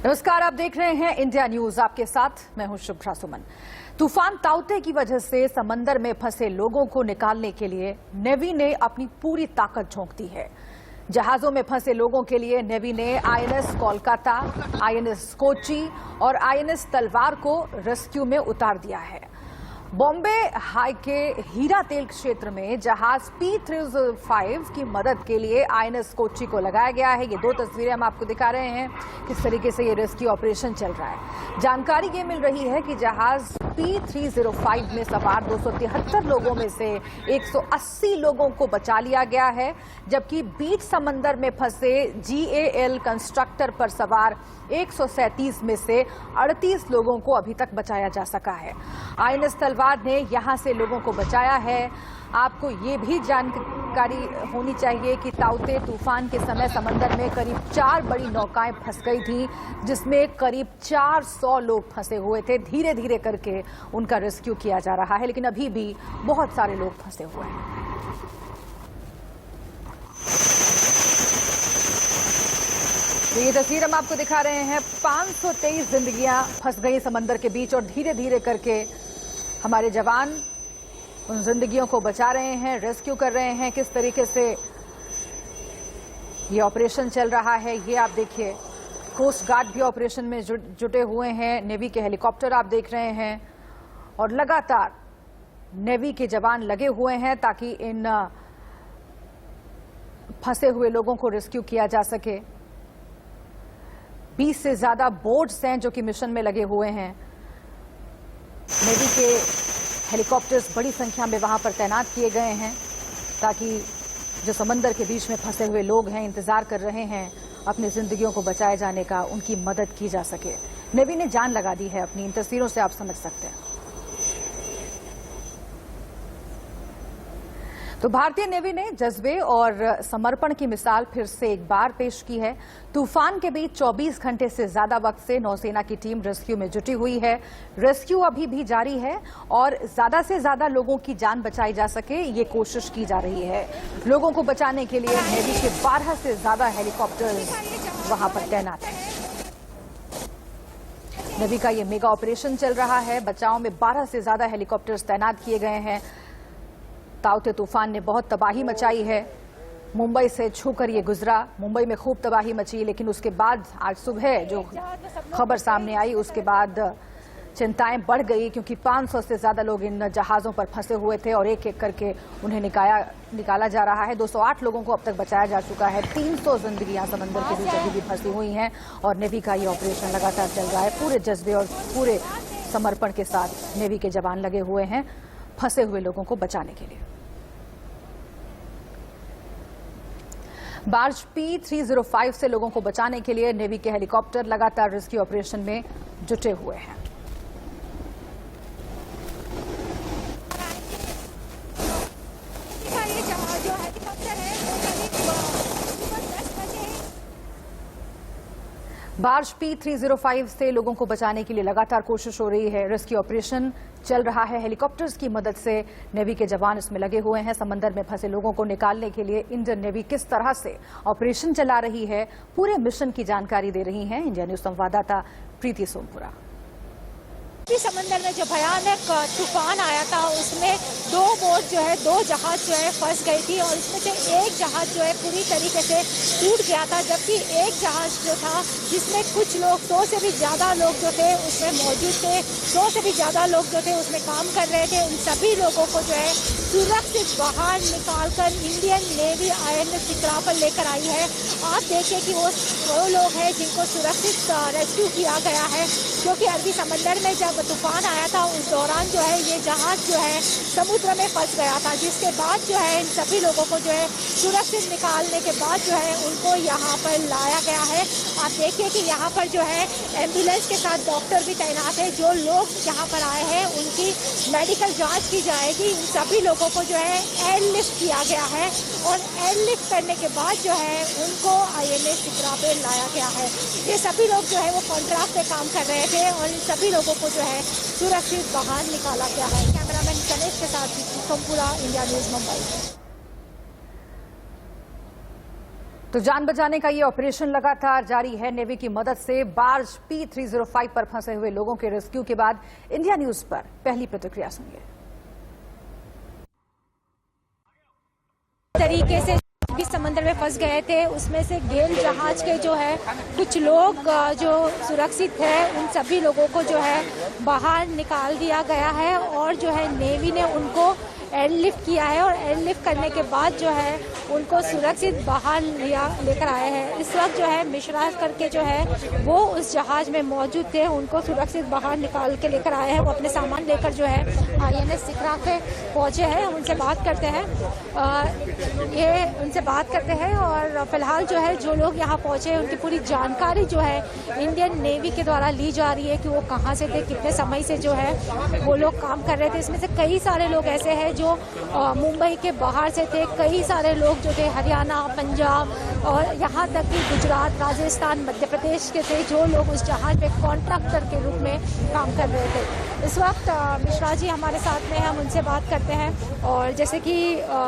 नमस्कार, आप देख रहे हैं इंडिया न्यूज। आपके साथ मैं हूं शुभ्रा सुमन। तूफान ताउते की वजह से समंदर में फंसे लोगों को निकालने के लिए नेवी ने अपनी पूरी ताकत झोंक दी है। जहाजों में फंसे लोगों के लिए नेवी ने आईएनएस कोलकाता, आईएनएस कोची और आईएनएस तलवार को रेस्क्यू में उतार दिया है। बॉम्बे हाई के हीरा तेल क्षेत्र में जहाज P305 की मदद के लिए आईएनएस कोची को लगाया गया है। ये दो तस्वीरें हम आपको दिखा रहे हैं किस तरीके से ये रेस्क्यू ऑपरेशन चल रहा है। जानकारी ये मिल रही है कि जहाज P305 में सवार 273 लोगों में से 180 लोगों को बचा लिया गया है, जबकि बीच समंदर में फंसे GAL कंस्ट्रक्टर पर सवार 137 में से 38 लोगों को अभी तक बचाया जा सका है। आईएनएस तलवार ने यहां से लोगों को बचाया है। आपको ये भी जानकारी होनी चाहिए कि ताउते तूफान के समय समंदर में करीब 4 बड़ी नौकाएं फंस गई थी, जिसमें करीब 400 लोग फंसे हुए थे। धीरे धीरे करके उनका रेस्क्यू किया जा रहा है, लेकिन अभी भी बहुत सारे लोग फंसे हुए हैं। तो ये तस्वीर हम आपको दिखा रहे हैं। 523 जिंदगियां फंस गई समंदर के बीच और धीरे धीरे करके हमारे जवान उन जिंदगियों को बचा रहे हैं, रेस्क्यू कर रहे हैं। किस तरीके से ये ऑपरेशन चल रहा है ये आप देखिए। कोस्ट गार्ड भी ऑपरेशन में जुटे हुए हैं। नेवी के हेलीकॉप्टर आप देख रहे हैं और लगातार नेवी के जवान लगे हुए हैं ताकि इन फंसे हुए लोगों को रेस्क्यू किया जा सके। 20 से ज्यादा बोट्स हैं जो कि मिशन में लगे हुए हैं। नेवी के हेलीकॉप्टर्स बड़ी संख्या में वहां पर तैनात किए गए हैं ताकि जो समंदर के बीच में फंसे हुए लोग हैं, इंतजार कर रहे हैं अपनी जिंदगियों को बचाए जाने का, उनकी मदद की जा सके। नेवी ने जान लगा दी है अपनी। इन तस्वीरों से आप समझ सकते हैं। तो भारतीय नेवी ने जज्बे और समर्पण की मिसाल फिर से एक बार पेश की है। तूफान के बीच 24 घंटे से ज्यादा वक्त से नौसेना की टीम रेस्क्यू में जुटी हुई है। रेस्क्यू अभी भी जारी है और ज्यादा से ज्यादा लोगों की जान बचाई जा सके ये कोशिश की जा रही है। लोगों को बचाने के लिए नेवी के 12 से ज्यादा हेलीकॉप्टर वहां पर तैनात हैं। नेवी का ये मेगा ऑपरेशन चल रहा है। बचाव में 12 से ज्यादा हेलीकॉप्टर्स तैनात किए गए हैं। ताउते तूफान ने बहुत तबाही मचाई है। मुंबई से छूकर ये गुजरा। मुंबई में खूब तबाही मची, लेकिन उसके बाद आज सुबह जो खबर सामने आई उसके बाद चिंताएं बढ़ गई, क्योंकि 500 से ज्यादा लोग इन जहाजों पर फंसे हुए थे और एक एक करके उन्हें निकाला जा रहा है। 208 लोगों को अब तक बचाया जा चुका है। 300 जिंदगियां समंदर के बीच अभी भी फंसी हुई हैं और नेवी का ये ऑपरेशन लगातार चल रहा है। पूरे जज्बे और पूरे समर्पण के साथ नेवी के जवान लगे हुए हैं फंसे हुए लोगों को बचाने के लिए। बार्ज P305 से लोगों को बचाने के लिए नेवी के हेलीकॉप्टर लगातार रेस्क्यू ऑपरेशन में जुटे हुए हैं। बार्ज P305 से लोगों को बचाने के लिए लगातार कोशिश हो रही है। रेस्क्यू ऑपरेशन चल रहा है। हेलीकॉप्टर्स की मदद से नेवी के जवान इसमें लगे हुए हैं। समंदर में फंसे लोगों को निकालने के लिए इंडियन नेवी किस तरह से ऑपरेशन चला रही है, पूरे मिशन की जानकारी दे रही हैं इंडिया न्यूज संवाददाता प्रीति सोमपुरा। समंदर में जो भयानक तूफान आया था उसमें 2 बोट जो है, 2 जहाज जो है फंस गई थी और इसमें से एक जहाज जो है पूरी तरीके से टूट गया था, जबकि एक जहाज जो था जिसमें कुछ लोग 100 से भी ज्यादा लोग जो थे उसमें मौजूद थे, 100 से भी ज्यादा लोग जो थे उसमें काम कर रहे थे। उन सभी लोगों को जो है सुरक्षित बाहर निकालकर इंडियन नेवी आईएनएस विक्रांत लेकर आई है। आप देखिए कि वो लोग हैं जिनको सुरक्षित रेस्क्यू किया गया है, क्योंकि अरबी समंदर में जब तूफान आया था उस दौरान जो है ये जहाज जो है समुद्र में फंस गया था, जिसके बाद जो है इन सभी लोगों को जो है सुरक्षित निकालने के बाद जो है उनको यहाँ पर लाया गया है। आप देखिए कि यहाँ पर जो है एम्बुलेंस के साथ डॉक्टर भी तैनात है। जो लोग यहाँ पर आए हैं उनकी मेडिकल जांच की जाएगी। इन सभी लोगों को जो है एयरलिफ्ट किया गया है और एयरलिफ्ट करने के बाद जो है उनको आईएनएस विक्रांत पे लाया गया है। ये सभी लोग जो है वो कॉन्ट्रैक्ट पे काम कर रहे थे और इन सभी लोगों को जो है सुरक्षित बाहर निकाला गया है। कैमरामैन गणेश के साथ सोमपुरा, इंडिया न्यूज, मुंबई। तो जान बचाने का ये ऑपरेशन लगातार जारी है। नेवी की मदद से बार्ज P305 पर फंसे हुए लोगों के रेस्क्यू के बाद इंडिया न्यूज पर पहली प्रतिक्रिया सुनिए। तरीके से भी समंदर में फंस गए थे, उसमें से गेल जहाज के जो है कुछ लोग जो सुरक्षित है, उन सभी लोगों को जो है बाहर निकाल दिया गया है और जो है नेवी ने उनको एयरलिफ्ट किया है और एयरलिफ्ट करने के बाद जो है उनको सुरक्षित बाहर लेकर आए हैं। इस वक्त जो है मिश्रा करके जो है वो उस जहाज में मौजूद थे, उनको सुरक्षित बाहर निकाल के लेकर आए हैं। वो अपने सामान लेकर जो है INS सिकरा पे पहुंचे हैं। हम उनसे बात करते हैं, उनसे बात करते हैं और फिलहाल जो है जो लोग यहाँ पहुंचे हैं उनकी पूरी जानकारी जो है इंडियन नेवी के द्वारा ली जा रही है कि वो कहाँ से थे, कितने समय से जो है वो लोग काम कर रहे थे। इसमें से कई सारे लोग ऐसे हैं जो मुंबई के बाहर से थे, कई सारे लोग जो थे हरियाणा, पंजाब और यहाँ तक कि गुजरात, राजस्थान, मध्य प्रदेश के थे, जो लोग उस जहाज पे कॉन्ट्रैक्टर के रूप में काम कर रहे थे। इस वक्त मिश्रा जी हमारे साथ में, हम उनसे बात करते हैं और जैसे कि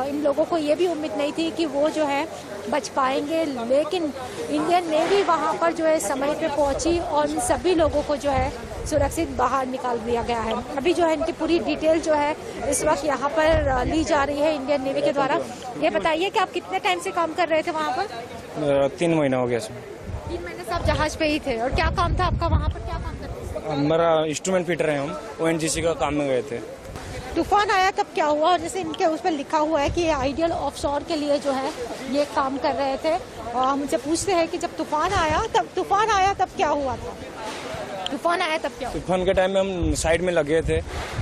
इन लोगों को ये भी उम्मीद नहीं थी कि वो जो है बच पाएंगे, लेकिन इंडियन नेवी वहाँ पर जो है समय पे पहुँची और इन सभी लोगों को जो है सुरक्षित बाहर निकाल दिया गया है। अभी जो है इनकी पूरी डिटेल जो है इस वक्त यहाँ पर ली जा रही है इंडियन नेवी के द्वारा। ये बताइए कि आप कितने टाइम से काम कर रहे थे वहाँ पर? 3 महीना हो गया। 3 महीने से आप जहाज पे ही थे और क्या काम था आपका वहाँ पर? क्या काम करते थे? हमारा इंस्ट्रूमेंट फिटर है, हम ONGC का काम में गए थे। तूफान आया तब क्या हुआ? और जैसे इनके उस पर लिखा हुआ है कि ये आइडियल ऑफशोर के लिए जो है ये काम कर रहे थे और हम उनसे पूछते हैं कि जब तूफान आया तब क्या हुआ था? तूफान आया तब क्या? तूफान के टाइम में हम साइड में लगे थे,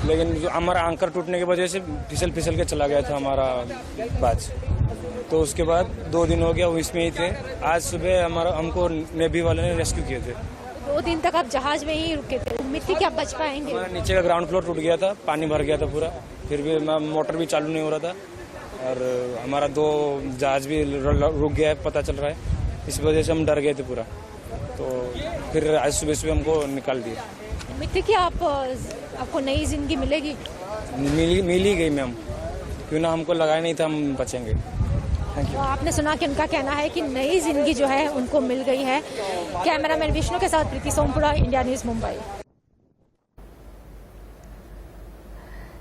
लेकिन जो हमारा एंकर टूटने की वजह से फिसल के चला गया था हमारा बाज। तो उसके बाद 2 दिन हो गया वो इसमें ही थे। आज सुबह हमको नेवी वाले ने रेस्क्यू किए थे। 2 दिन तक आप जहाज में ही रुके थे, उम्मीद थी कि आप बच पाएंगे? हमारा नीचे का ग्राउंड फ्लोर टूट गया था, पानी भर गया था पूरा, फिर भी मोटर भी चालू नहीं हो रहा था और हमारा 2 जहाज भी रुक गया है, पता चल रहा है। इस वजह से हम डर गए थे पूरा। तो फिर आज सुबह हमको निकाल दिया। उम्मीद थी कि आपको नई जिंदगी मिलेगी? मिल ही गई मैम, क्यों ना, हमको लगाया नहीं था हम बचेंगे। Thank you. तो आपने सुना कि उनका कहना है कि नई जिंदगी जो है उनको मिल गई है। कैमरामैन विष्णु के साथ प्रीति सोमपुरा, इंडिया न्यूज, मुंबई।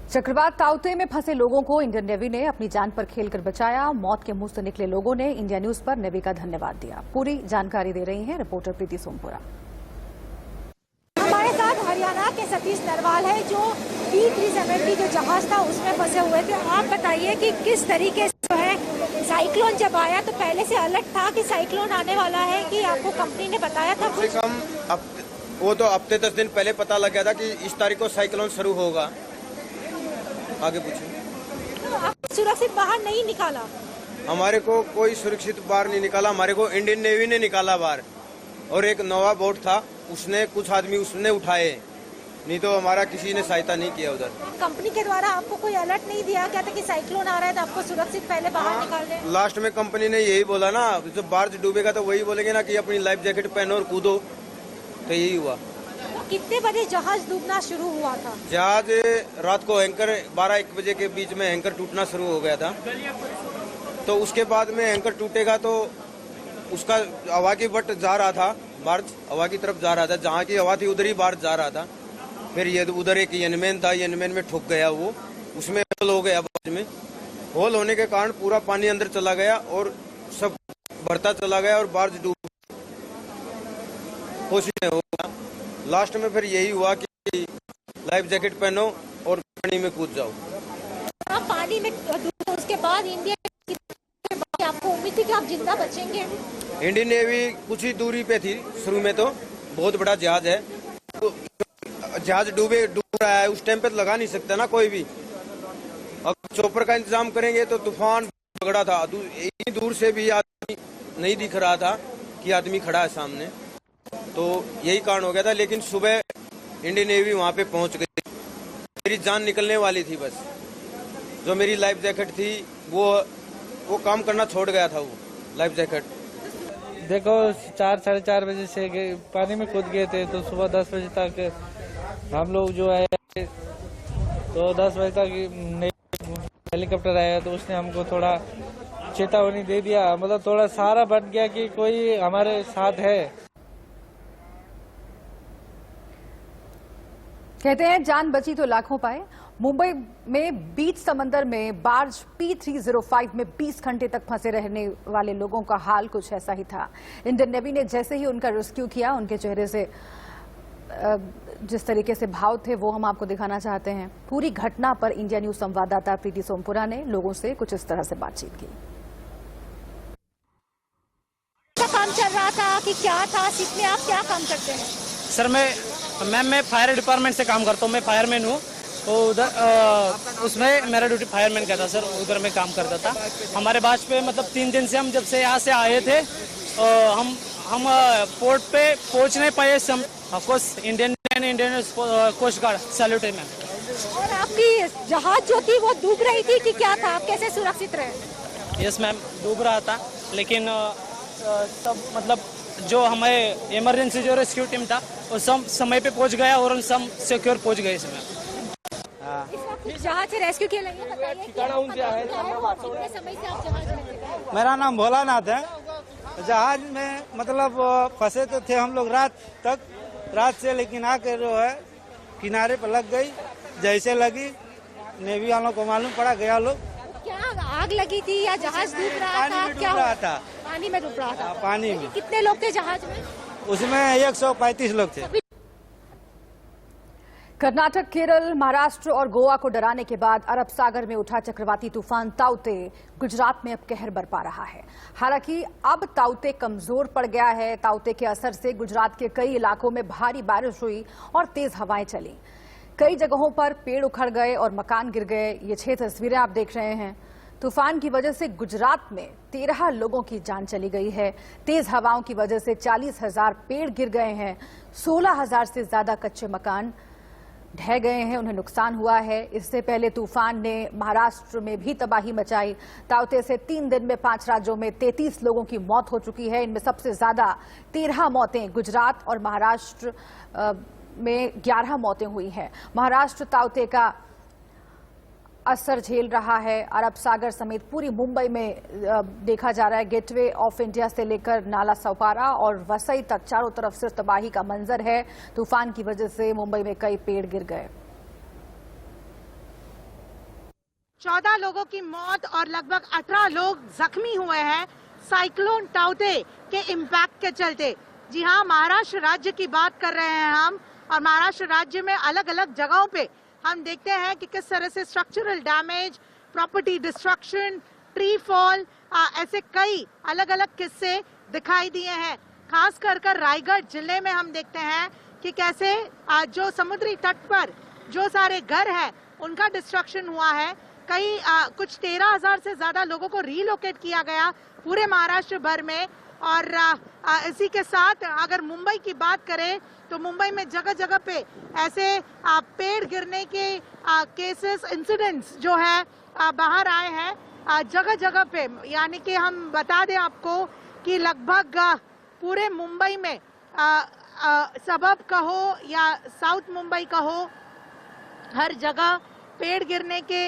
चक्रवात ताउते में फंसे लोगों को इंडियन नेवी ने अपनी जान पर खेलकर बचाया। मौत के मुंह से निकले लोगों ने इंडिया न्यूज पर नेवी का धन्यवाद दिया। पूरी जानकारी दे रही हैं रिपोर्टर प्रीति सोमपुरा। हमारे साथ हरियाणा के सतीश नरवाल है जो P370 जो जहाज था उसमें फंसे हुए थे। आप बताइए कि किस तरीके से जो है साइक्लोन जब आया तो पहले से अलर्ट था कि साइक्लोन आने वाला है, कि आपको कंपनी ने बताया था? वो तो हफ्ते 10 दिन पहले पता लग गया था कि इस तारीख को साइक्लोन शुरू होगा। आगे पूछो। तो आप सुरक्षित बाहर नहीं निकाला? हमारे को कोई सुरक्षित बाहर नहीं निकाला, हमारे को इंडियन नेवी ने निकाला बाहर। और एक नोवा बोट था, उसने कुछ आदमी उसने उठाए, नहीं तो हमारा किसी ने सहायता नहीं किया उधर। कंपनी के द्वारा आपको कोई अलर्ट नहीं दिया क्या था कि साइक्लोन आ रहा है तो आपको सुरक्षित पहले बाहर निकाल दें? लास्ट में कंपनी ने यही बोला ना, जब बार्ज डूबेगा तो वही बोलेंगे ना कि अपनी लाइफ जैकेट पहनो और कूदो, तो यही हुआ। कितने बजे जहाज डूबना शुरू हुआ था? जहाज रात को एंकर 12-1 बजे के बीच में एंकर टूटना शुरू हो गया था। तो उसके बाद में एंकर टूटेगा तो उसका हवा की बट जा रहा था, बार्ज हवा की तरफ जा रहा था, जहाँ की हवा थी उधर ही बार्ज जा रहा था। फिर ये उधर एक यनमैन था, यनमैन में ठुक गया वो, उसमें होल हो गया। बार्ज में होल होने के कारण पूरा पानी अंदर चला गया और सब भरता चला गया और बार्ज डूब कोशिश हो गया। लास्ट में फिर यही हुआ कि लाइफ जैकेट पहनो और पानी में कूद जाओ। आप पानी में डूबे, उसके बाद इंडिया आपको उम्मीद थी कि आप जिंदा बचेंगे? इंडियन नेवी कुछ ही दूरी पे थी शुरू में, तो बहुत बड़ा जहाज है, तो जहाज डूब रहा है, उस टाइम पे लगा नहीं सकता ना कोई भी। अगर चॉपर का इंतजाम करेंगे तो तूफान पकड़ा था, इतनी दूर से भी आदमी नहीं दिख रहा था कि आदमी खड़ा है सामने, तो यही कारण हो गया था। लेकिन सुबह इंडियन नेवी वहाँ पे पहुँच गई, मेरी जान निकलने वाली थी, बस जो मेरी लाइफ जैकेट थी वो काम करना छोड़ गया था, वो लाइफ जैकेट। देखो 4-4:30 बजे से पानी में कूद गए थे, तो सुबह 10 बजे तक हम लोग जो है, तो 10 बजे तक हेलीकॉप्टर आया तो उसने हमको थोड़ा चेतावनी दे दिया, मतलब थोड़ा सहारा बन गया कि कोई हमारे साथ है। कहते हैं जान बची तो लाखों पाए। मुंबई में बीच समंदर में बार्ज P305 में 20 घंटे तक फंसे रहने वाले लोगों का हाल कुछ ऐसा ही था। इंडियन नेवी ने जैसे ही उनका रेस्क्यू किया, उनके चेहरे से जिस तरीके से भाव थे वो हम आपको दिखाना चाहते हैं। पूरी घटना पर इंडिया न्यूज संवाददाता प्रीति सोमपुरा ने लोगों से कुछ इस तरह से बातचीत की। क्या काम चल रहा था कि क्या था? सीट में आप क्या काम करते हैं? सर मैं फायर डिपार्टमेंट से काम करता हूँ, मैं फायरमैन हूँ। तो उधर उसमें मेरा ड्यूटी फायरमैन का था सर, उधर मैं काम करता था। हमारे बाज पे मतलब 3 दिन से हम जब से यहाँ से आए थे हम पोर्ट पे पहुँच नहीं पाए। Of course Indian coast guard salute है मैम। और आपकी जहाज जो थी वो डूब रही थी कि क्या था? आप कैसे सुरक्षित रहे? यस मैम, डूब रहा था, लेकिन सब मतलब जो हमारे इमरजेंसी जो रेस्क्यू टीम था वो सब समय पे पहुंच गया और हम सब सिक्योर पहुंच गए इसमें। जहाज से रेस्क्यू किया, बताइए कितने समय से आप जहाज में थे? मेरा नाम भोलानाथ है। जहाज में मतलब फंसे तो थे हम लोग रात से, लेकिन आकर जो है किनारे पर लग गई। जैसे लगी नेवी वालों को मालूम पड़ा, गया लोग। क्या आग लगी थी या जहाज डूब रहा था? क्या रहा था? पानी में डूब रहा था। पानी में। कितने लोग थे जहाज में? उसमें 135 लोग थे। कर्नाटक, केरल, महाराष्ट्र और गोवा को डराने के बाद अरब सागर में उठा चक्रवाती तूफान ताउते गुजरात में अब कहर बरपा रहा है। हालांकि अब ताउते कमजोर पड़ गया है। ताउते के असर से गुजरात के कई इलाकों में भारी बारिश हुई और तेज हवाएं चली। कई जगहों पर पेड़ उखड़ गए और मकान गिर गए। ये 6 तस्वीरें आप देख रहे हैं। तूफान की वजह से गुजरात में 13 लोगों की जान चली गई है। तेज हवाओं की वजह से 40,000 पेड़ गिर गए हैं। 16,000 से ज्यादा कच्चे मकान ढह गए हैं, उन्हें नुकसान हुआ है। इससे पहले तूफान ने महाराष्ट्र में भी तबाही मचाई। ताउते से 3 दिन में 5 राज्यों में 33 लोगों की मौत हो चुकी है। इनमें सबसे ज्यादा 13 मौतें गुजरात और महाराष्ट्र में 11 मौतें हुई हैं। महाराष्ट्र ताउते का असर झेल रहा है। अरब सागर समेत पूरी मुंबई में देखा जा रहा है। गेटवे ऑफ इंडिया से लेकर नाला सौपारा और वसई तक चारों तरफ सिर्फ तबाही का मंजर है। तूफान की वजह से मुंबई में कई पेड़ गिर गए। 14 लोगों की मौत और लगभग 18 लोग जख्मी हुए हैं साइक्लोन ताउते के इम्पैक्ट के चलते। जी हाँ, महाराष्ट्र राज्य की बात कर रहे हैं हम, और महाराष्ट्र राज्य में अलग अलग जगहों पे हम देखते हैं कि किस तरह से structural damage, property destruction, tree fall, ऐसे कई अलग अलग किस्से दिखाई दिए हैं। खास कर रायगढ़ जिले में हम देखते हैं कि कैसे जो समुद्री तट पर जो सारे घर हैं उनका डिस्ट्रक्शन हुआ है। कई कुछ 13,000 से ज्यादा लोगों को रीलोकेट किया गया पूरे महाराष्ट्र भर में। और इसी के साथ अगर मुंबई की बात करें तो मुंबई में जगह जगह पे ऐसे पेड़ गिरने के केसेस, इंसिडेंट्स जो है बाहर आए हैं जगह जगह पे। यानी कि हम बता दें आपको कि लगभग पूरे मुंबई में सबब कहो या साउथ मुंबई कहो, हर जगह पेड़ गिरने के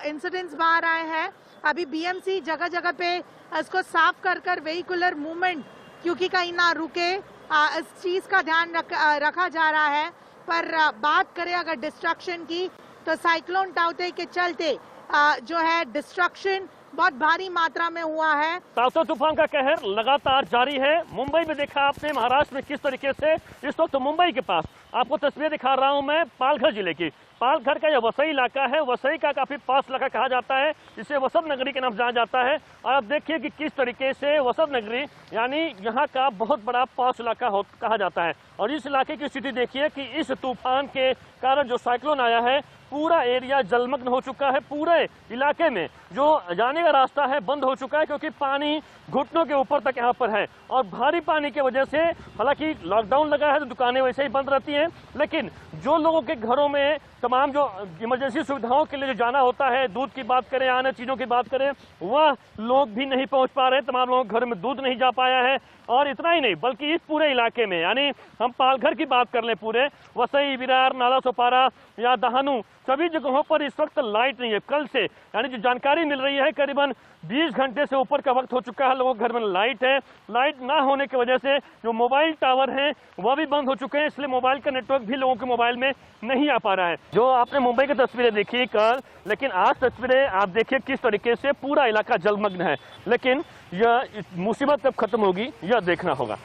इंसिडेंट्स बाहर आए हैं। अभी बीएमसी जगह जगह पे इसको साफ कर वेहिकुलर मूवमेंट क्योंकि कहीं ना रुके, इस चीज का ध्यान रखा जा रहा है। पर बात करें अगर डिस्ट्रक्शन की तो साइक्लोन ताउते के चलते जो है डिस्ट्रक्शन बहुत भारी मात्रा में हुआ है। ताउते तूफान का कहर लगातार जारी है। मुंबई में देखा आपने, महाराष्ट्र में किस तरीके से इस वक्त मुंबई के पास आपको तस्वीर दिखा रहा हूं मैं पालघर जिले की। पालघर का यह वसई इलाका है, वसई का काफी पास इलाका कहा जाता है, जिसे वसंत नगरी के नाम जाना जाता है। और आप देखिए कि किस तरीके से वसंत नगरी यानी यहाँ का बहुत बड़ा पास इलाका कहा जाता है। और इस इलाके की स्थिति देखिए कि इस तूफान के कारण जो साइक्लोन आया है, पूरा एरिया जलमग्न हो चुका है। पूरे इलाके में जो जाने का रास्ता है बंद हो चुका है क्योंकि पानी घुटनों के ऊपर तक यहाँ पर है। और भारी पानी की वजह से हालांकि लॉकडाउन लगा है तो दुकानें वैसे ही बंद रहती हैं, लेकिन जो लोगों के घरों में तमाम जो इमरजेंसी सुविधाओं के लिए जो जाना होता है, दूध की बात करें, अन्य चीज़ों की बात करें, वह लोग भी नहीं पहुंच पा रहे। तमाम लोगों के घर में दूध नहीं जा पाया है। और इतना ही नहीं, बल्कि इस पूरे इलाके में, यानी हम पालघर की बात कर लें, पूरे वसई, विरार, नाला सोपारा या दहानू, सभी जगहों पर इस वक्त लाइट नहीं है। कल से, यानी जो जानकारी मिल रही है, करीबन 20 घंटे से ऊपर का वक्त हो चुका है, लोगों के घर में लाइट है। लाइट ना होने की वजह से जो मोबाइल टावर हैं वह भी बंद हो चुके हैं, इसलिए मोबाइल का नेटवर्क भी लोगों के मोबाइल में नहीं आ पा रहा है। जो आपने मुंबई की तस्वीरें देखी कल, लेकिन आज तस्वीरें आप देखिए किस तरीके से पूरा इलाका जलमग्न है। लेकिन यह मुसीबत कब खत्म होगी, यह देखना होगा।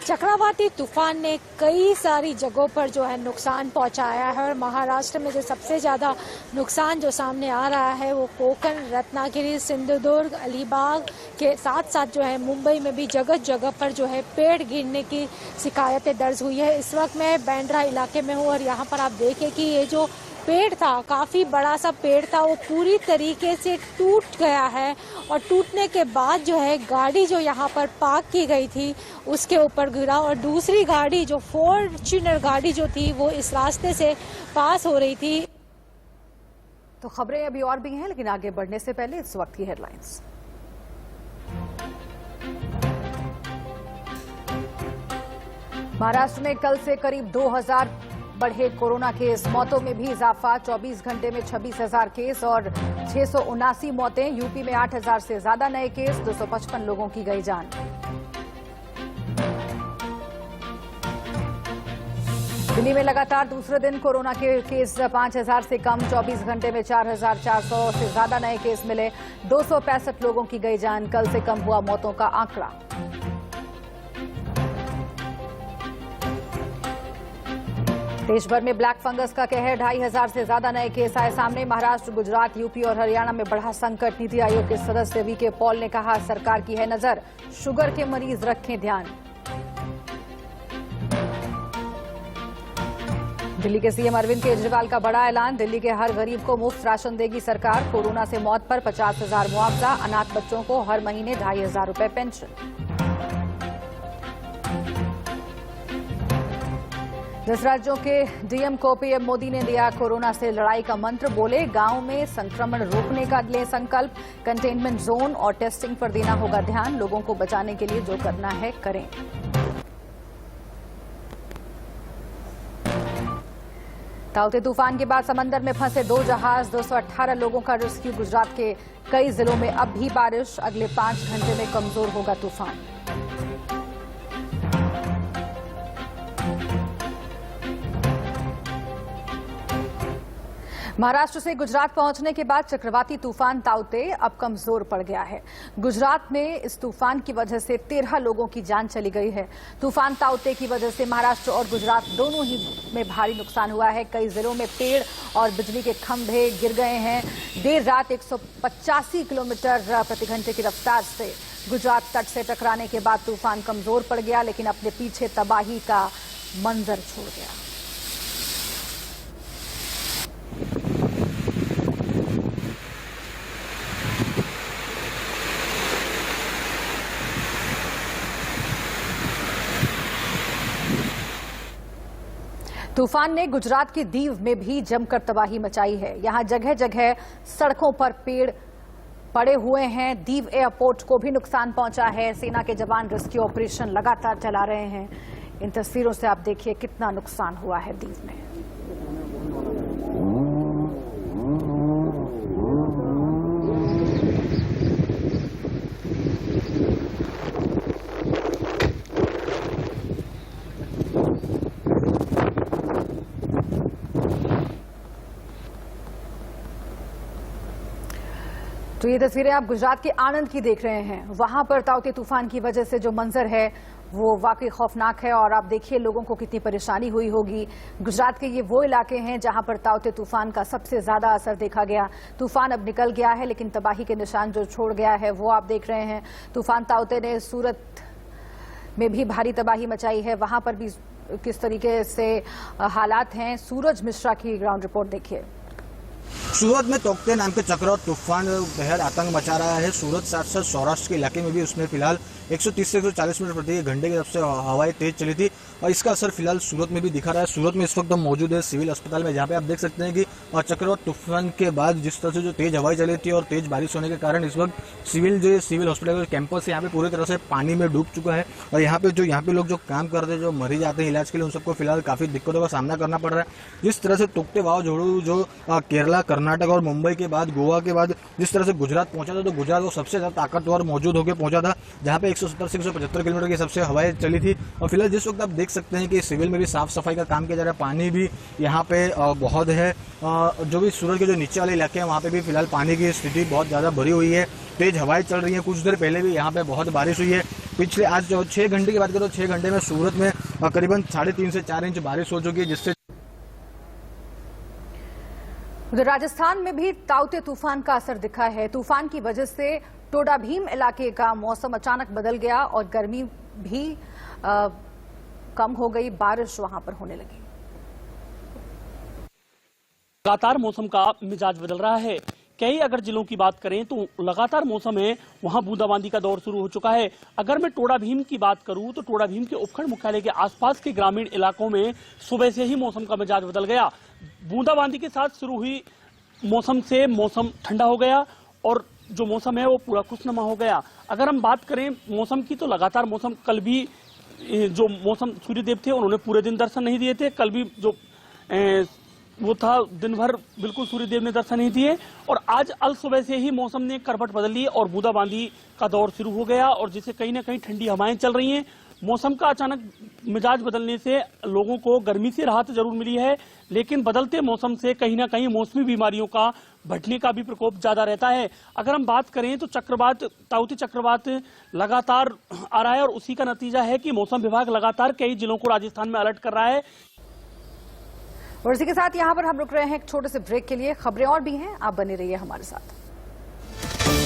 चक्रवाती तूफान ने कई सारी जगहों पर जो है नुकसान पहुंचाया है और महाराष्ट्र में जो सबसे ज़्यादा नुकसान जो सामने आ रहा है वो कोकण, रत्नागिरी, सिंधुदुर्ग, अलीबाग के साथ साथ जो है मुंबई में भी जगह जगह पर जो है पेड़ गिरने की शिकायतें दर्ज हुई है। इस वक्त मैं बांद्रा इलाके में हूँ और यहाँ पर आप देखें कि ये जो पेड़ था, काफ़ी बड़ा सा पेड़ था, वो पूरी तरीके से टूट गया है और टूटने के बाद जो है गाड़ी जो यहाँ पर पार्क की गई थी उसके ऊपर गिरा और दूसरी गाड़ी जो फॉर्च्यूनर गाड़ी जो थी वो इस रास्ते से पास हो रही थी। तो खबरें अभी और भी हैं, लेकिन आगे बढ़ने से पहले इस वक्त की हेडलाइंस। महाराष्ट्र में कल से करीब 2000 बढ़े कोरोना केस, मौतों में भी इजाफा। 24 घंटे में 26,000 केस और 679 मौतें। यूपी में 8,000 से ज्यादा नए केस, 255 लोगों की गई जान। दिल्ली में लगातार दूसरे दिन कोरोना के केस 5,000 से कम। 24 घंटे में 4,400 से ज्यादा नए केस मिले, 265 लोगों की गई जान। कल से कम हुआ मौतों का आंकड़ा। देश भर में ब्लैक फंगस का कहर, 2,500 से ज्यादा नए केस आए सामने। महाराष्ट्र, गुजरात, यूपी और हरियाणा में बढ़ा संकट। नीति आयोग के सदस्य वीके पॉल ने कहा, सरकार की है नजर, शुगर के मरीज रखें ध्यान। दिल्ली के सीएम अरविंद केजरीवाल का बड़ा ऐलान, दिल्ली के हर गरीब को मुफ्त राशन देगी सरकार। कोरोना से मौत पर 50,000 मुआवजा, अनाथ बच्चों को हर महीने 2,500 रुपए पेंशन। 10 राज्यों के डीएम को पीएम मोदी ने दिया कोरोना से लड़ाई का मंत्र, बोले गांव में संक्रमण रोकने का ले संकल्प। कंटेनमेंट जोन और टेस्टिंग पर देना होगा ध्यान, लोगों को बचाने के लिए जो करना है करें। ताउते तूफान के बाद समंदर में फंसे 2 जहाज, 218 लोगों का रेस्क्यू। गुजरात के कई जिलों में अब भी बारिश, अगले 5 घंटे में कमजोर होगा तूफान। महाराष्ट्र से गुजरात पहुंचने के बाद चक्रवाती तूफान ताउते अब कमजोर पड़ गया है। गुजरात में इस तूफान की वजह से 13 लोगों की जान चली गई है। तूफान ताउते की वजह से महाराष्ट्र और गुजरात दोनों ही में भारी नुकसान हुआ है। कई जिलों में पेड़ और बिजली के खंभे गिर गए हैं। देर रात 185 किलोमीटर प्रति घंटे की रफ्तार से गुजरात तट से टकराने के बाद तूफान कमजोर पड़ गया, लेकिन अपने पीछे तबाही का मंजर छोड़ गया। तूफान ने गुजरात के दीव में भी जमकर तबाही मचाई है। यहां जगह जगह सड़कों पर पेड़ पड़े हुए हैं। दीव एयरपोर्ट को भी नुकसान पहुंचा है। सेना के जवान रेस्क्यू ऑपरेशन लगातार चला रहे हैं। इन तस्वीरों से आप देखिए कितना नुकसान हुआ है दीव में। तो ये तस्वीरें आप गुजरात के आनंद की देख रहे हैं। वहां पर ताउते तूफान की वजह से जो मंजर है वो वाकई खौफनाक है और आप देखिए लोगों को कितनी परेशानी हुई होगी। गुजरात के ये वो इलाके हैं जहां पर ताउते तूफान का सबसे ज्यादा असर देखा गया। तूफान अब निकल गया है, लेकिन तबाही के निशान जो छोड़ गया है वो आप देख रहे हैं। तूफान ताउते ने सूरत में भी भारी तबाही मचाई है। वहां पर भी किस तरीके से हालात हैं, सूरज मिश्रा की ग्राउंड रिपोर्ट देखिए। सूरत में तोकते नाम के चक्रवात तूफान बेहद आतंक मचा रहा है। सूरत साथ सौराष्ट्र के इलाके में भी उसमें फिलहाल 130 से 140 मीटर प्रति घंटे की तरफ से हवाएं तेज चली थी और इसका असर फिलहाल सूरत में भी दिखा रहा है। सूरत में इस वक्त हम मौजूद है सिविल अस्पताल में, जहाँ पे आप देख सकते हैं कि चक्रवात तूफान के बाद जिस तरह से जो तेज हवाएं चली थी और तेज बारिश होने के कारण इस वक्त सिविल हॉस्पिटल कैंपस यहाँ पे पूरी तरह से पानी में डूब चुका है। और यहाँ पे लोग जो काम करते हैं, जो मरीज आते हैं इलाज के लिए, उन सबको फिलहाल काफी दिक्कतों का सामना करना पड़ रहा है। जिस तरह से तोकते वावाझोड़ू जो केरला, कर्नाटक और मुंबई के बाद, गोवा के बाद जिस तरह से गुजरात पहुंचा था, तो गुजरात को सबसे ज्यादा ताकतवर मौजूद होकर पहुंचा था, जहां पे 170 से 175 किलोमीटर की सबसे हवाएं चली थी। और फिलहाल जिस वक्त आप देख सकते हैं कि सिविल में भी साफ सफाई का काम किया जा रहा है, पानी भी यहाँ पे बहुत है। जो भी सूरत के जो नीचे वाले इलाके हैं वहाँ पे भी फिलहाल पानी की स्थिति बहुत ज्यादा भरी हुई है, तेज हवाएं चल रही हैं। कुछ देर पहले भी यहाँ पे बहुत बारिश हुई है। पिछले आज जो 6 घंटे की बात करो, 6 घंटे में सूरत में करीबन 3.5 से 4 इंच बारिश हो चुकी है, जिससे उधर राजस्थान में भी ताउते तूफान का असर दिखा है। तूफान की वजह से टोडा भीम इलाके का मौसम अचानक बदल गया और गर्मी भी कम हो गई, बारिश वहां पर होने लगी। लगातार मौसम का मिजाज बदल रहा है। कई अगर जिलों की बात करें तो लगातार मौसम है, वहां बूंदाबांदी का दौर शुरू हो चुका है। अगर मैं टोडा भीम की बात करूं तो टोडा भीम के उपखंड मुख्यालय के आसपास के ग्रामीण इलाकों में सुबह से ही मौसम का मिजाज बदल गया। बूंदाबांदी के साथ शुरू हुई मौसम से मौसम ठंडा हो गया और जो मौसम है वो पूरा खुशनुमा हो गया। अगर हम बात करें मौसम की तो लगातार मौसम, कल भी जो मौसम सूर्यदेव थे उन्होंने पूरे दिन दर्शन नहीं दिए थे। कल भी जो वो था, दिन भर बिल्कुल सूर्यदेव ने दर्शन नहीं दिए और आज अल सुबह से ही मौसम ने करवट बदल ली और बूंदाबांदी का दौर शुरू हो गया और जिससे कहीं ना कहीं ठंडी हवाएं चल रही हैं। मौसम का अचानक मिजाज बदलने से लोगों को गर्मी से राहत जरूर मिली है, लेकिन बदलते मौसम से कहीं ना कहीं मौसमी बीमारियों का बढ़ने का भी प्रकोप ज्यादा रहता है। अगर हम बात करें तो ताउते चक्रवात लगातार आ रहा है और उसी का नतीजा है कि मौसम विभाग लगातार कई जिलों को राजस्थान में अलर्ट कर रहा है। और इसी के साथ यहाँ पर हम रुक रहे हैं एक छोटे से ब्रेक के लिए। खबरें और भी हैं, आप बने रहिए हमारे साथ।